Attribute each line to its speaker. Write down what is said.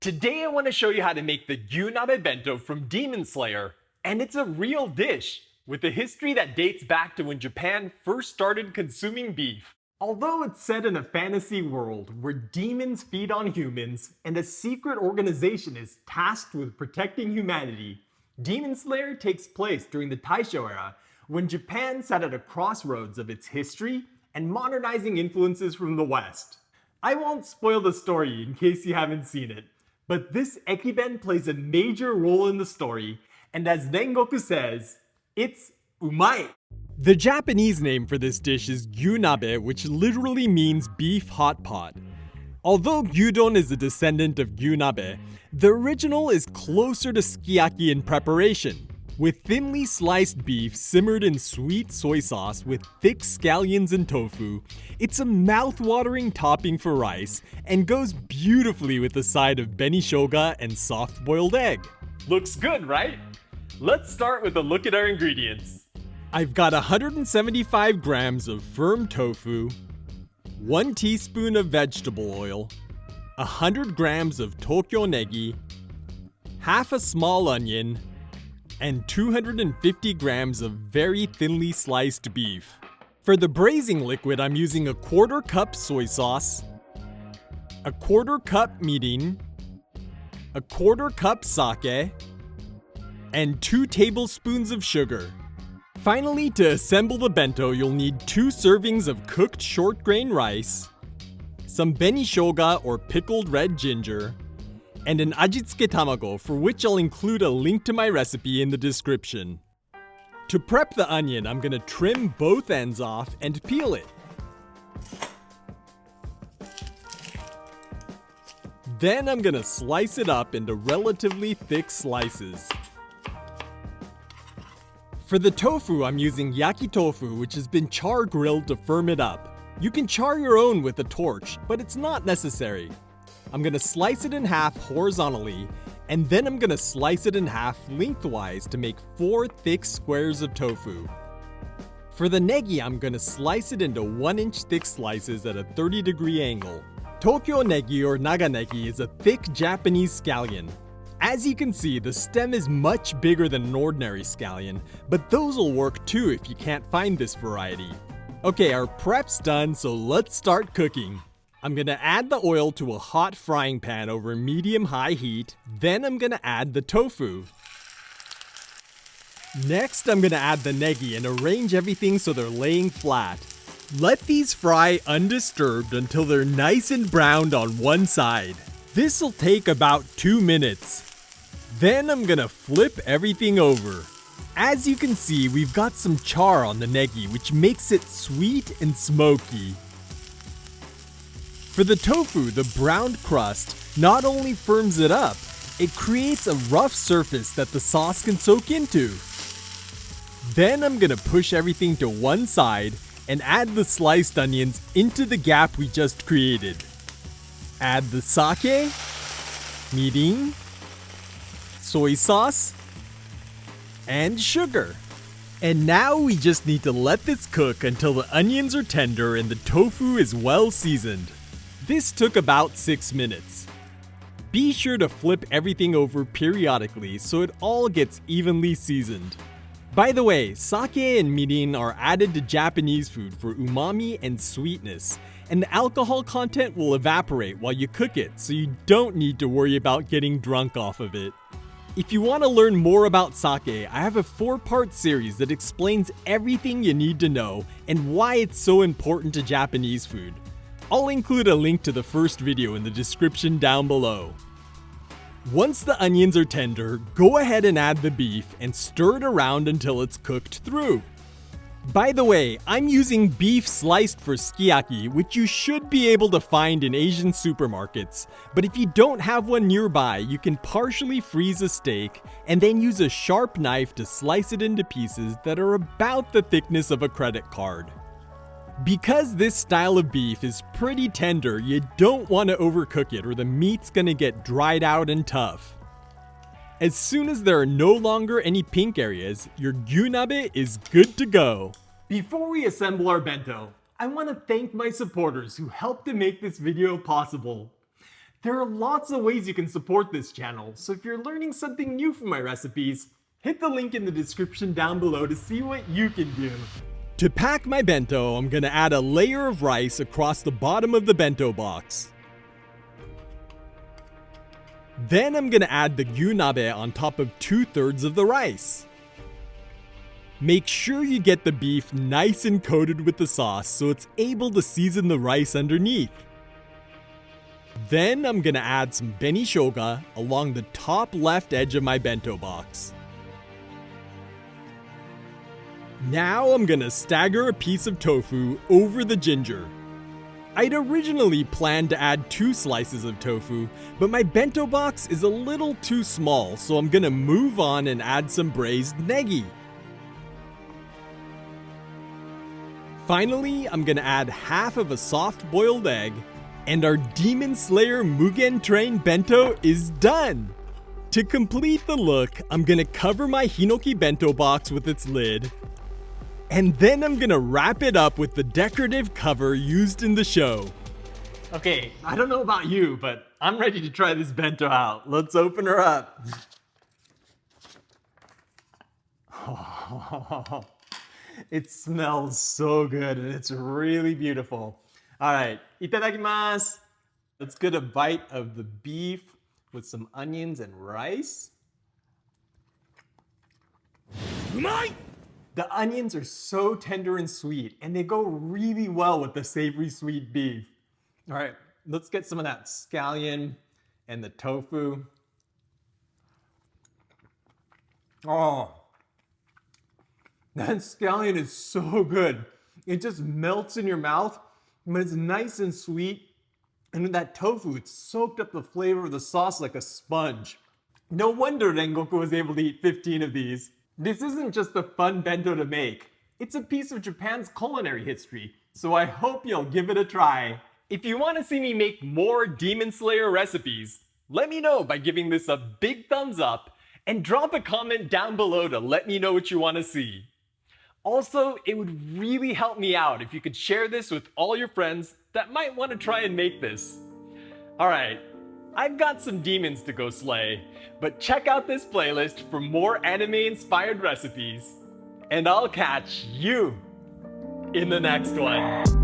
Speaker 1: Today I want to show you how to make the Gyunabe Bento from Demon Slayer, and it's a real dish with a history that dates back to when Japan first started consuming beef. Although it's set in a fantasy world where demons feed on humans and a secret organization is tasked with protecting humanity, Demon Slayer takes place during the Taisho era when Japan sat at a crossroads of its history and modernizing influences from the West. I won't spoil the story in case you haven't seen it, but this ekiben plays a major role in the story, and as Rengoku says, it's Umai. The Japanese name for this dish is Gyunabe, which literally means beef hot pot. Although Gyudon is a descendant of Gyunabe, the original is closer to sukiyaki in preparation, with thinly sliced beef simmered in sweet soy sauce with thick scallions and tofu. It's a mouth-watering topping for rice and goes beautifully with the side of benishoga and soft-boiled egg. Looks good, right? Let's start with a look at our ingredients. I've got 175 grams of firm tofu, 1 teaspoon of vegetable oil, 100 grams of Tokyo Negi, half a small onion, and 250 grams of very thinly sliced beef. For the braising liquid, I'm using a 1/4 cup soy sauce, a 1/4 cup mirin, a 1/4 cup sake, and 2 tablespoons of sugar. Finally, to assemble the bento, you'll need 2 servings of cooked short grain rice, some benishoga or pickled red ginger, and an ajitsuke tamago, for which I'll include a link to my recipe in the description. To prep the onion, I'm gonna trim both ends off and peel it. Then I'm gonna slice it up into relatively thick slices. For the tofu, I'm using yaki tofu, which has been char grilled to firm it up. You can char your own with a torch, but it's not necessary. I'm gonna slice it in half horizontally, and then I'm gonna slice it in half lengthwise to make 4 thick squares of tofu. For the negi, I'm gonna slice it into 1-inch thick slices at a 30-degree angle. Tokyo Negi or Naga Negi is a thick Japanese scallion. As you can see, the stem is much bigger than an ordinary scallion, but those will work too if you can't find this variety. Okay, our prep's done, so let's start cooking. I'm gonna add the oil to a hot frying pan over medium-high heat, then I'm gonna add the tofu. Next, I'm gonna add the negi and arrange everything so they're laying flat. Let these fry undisturbed until they're nice and browned on one side. This'll take about 2 minutes. Then I'm gonna flip everything over. As you can see, we've got some char on the negi, which makes it sweet and smoky. For the tofu, the browned crust not only firms it up, it creates a rough surface that the sauce can soak into. Then I'm gonna push everything to one side and add the sliced onions into the gap we just created. Add the sake, mirin, soy sauce, and sugar. And now we just need to let this cook until the onions are tender and the tofu is well seasoned. This took about 6 minutes. Be sure to flip everything over periodically so it all gets evenly seasoned. By the way, sake and mirin are added to Japanese food for umami and sweetness, and the alcohol content will evaporate while you cook it, so you don't need to worry about getting drunk off of it. If you want to learn more about sake, I have a 4-part series that explains everything you need to know and why it's so important to Japanese food. I'll include a link to the first video in the description down below. Once the onions are tender, go ahead and add the beef and stir it around until it's cooked through. By the way, I'm using beef sliced for sukiyaki, which you should be able to find in Asian supermarkets. But if you don't have one nearby, you can partially freeze a steak and then use a sharp knife to slice it into pieces that are about the thickness of a credit card. Because this style of beef is pretty tender, you don't want to overcook it or the meat's gonna get dried out and tough. As soon as there are no longer any pink areas, your gyunabe is good to go. Before we assemble our bento, I want to thank my supporters who helped to make this video possible. There are lots of ways you can support this channel, so if you're learning something new from my recipes, hit the link in the description down below to see what you can do. To pack my bento, I'm gonna add a layer of rice across the bottom of the bento box. Then I'm gonna add the gyunabe on top of 2/3 of the rice. Make sure you get the beef nice and coated with the sauce so it's able to season the rice underneath. Then I'm gonna add some beni shoga along the top left edge of my bento box. Now I'm gonna stagger a piece of tofu over the ginger. I'd originally planned to add 2 slices of tofu, but my bento box is a little too small, so I'm gonna move on and add some braised negi. Finally, I'm gonna add half of a soft boiled egg, and our Demon Slayer Mugen Train bento is done! To complete the look, I'm gonna cover my hinoki bento box with its lid, and then I'm gonna wrap it up with the decorative cover used in the show. Okay, I don't know about you, but I'm ready to try this bento out. Let's open her up. Oh, it smells so good and it's really beautiful. All right, itadakimasu. Let's get a bite of the beef with some onions and rice. Umai! The onions are so tender and sweet, and they go really well with the savory sweet beef. All right, let's get some of that scallion and the tofu. Oh, that scallion is so good. It just melts in your mouth, but it's nice and sweet. And with that tofu, it's soaked up the flavor of the sauce like a sponge. No wonder Rengoku was able to eat 15 of these. This isn't just a fun bento to make. It's a piece of Japan's culinary history, so I hope you'll give it a try. If you want to see me make more Demon Slayer recipes, let me know by giving this a big thumbs up and drop a comment down below to let me know what you want to see. Also, it would really help me out if you could share this with all your friends that might want to try and make this. Alright, I've got some demons to go slay, but check out this playlist for more anime-inspired recipes. And I'll catch you in the next one.